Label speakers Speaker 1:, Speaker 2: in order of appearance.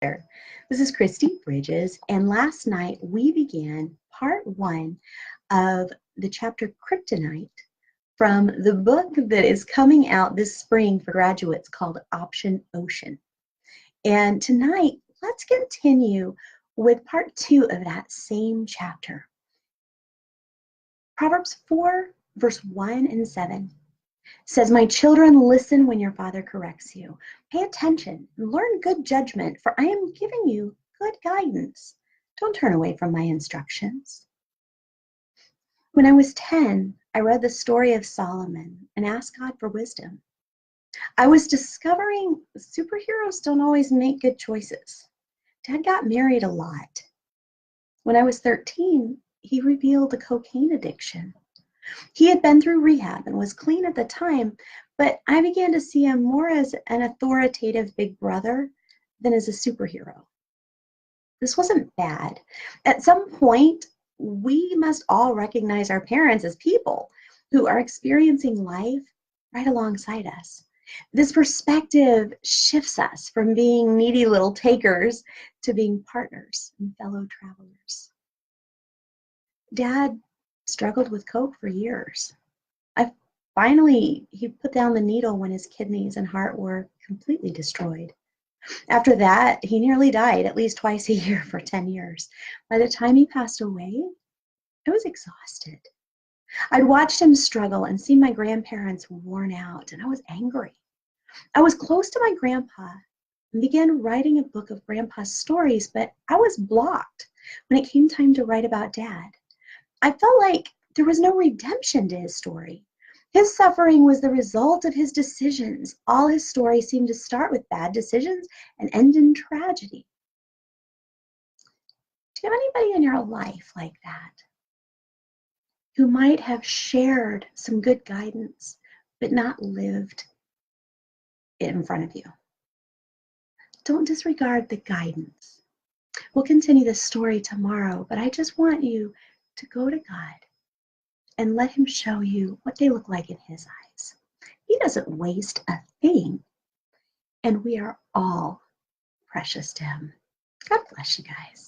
Speaker 1: there. This is Christy Bridges, and last night we began part 1 of the chapter Kryptonite from the book that is coming out this spring for graduates called Option Ocean. And tonight, let's continue with part 2 of that same chapter. Proverbs 4, verse 1 and 7 says, "My children, listen when your father corrects you. Pay attention and learn good judgment, for I am giving you good guidance. Don't turn away from my instructions." When I was 10, I read the story of Solomon and asked God for wisdom. I was discovering superheroes don't always make good choices. Dad got married a lot. When I was 13, he revealed a cocaine addiction. He had been through rehab and was clean at the time, but I began to see him more as an authoritative big brother than as a superhero. This wasn't bad. At some point, we must all recognize our parents as people who are experiencing life right alongside us. This perspective shifts us from being needy little takers to being partners and fellow travelers. Dad struggled with coke for years. He put down the needle when his kidneys and heart were completely destroyed. After that, he nearly died at least twice a year for 10 years. By the time he passed away, I was exhausted. I'd watched him struggle and see my grandparents worn out, and I was angry. I was close to my grandpa and began writing a book of grandpa's stories, but I was blocked when it came time to write about Dad. I felt like there was no redemption to his story. His suffering was the result of his decisions. All his stories seemed to start with bad decisions and end in tragedy. Do you have anybody in your life like that who might have shared some good guidance but not lived it in front of you? Don't disregard the guidance. We'll continue this story tomorrow, but I just want you to go to God and let him show you what they look like in his eyes. He doesn't waste a thing, and we are all precious to him. God bless you guys.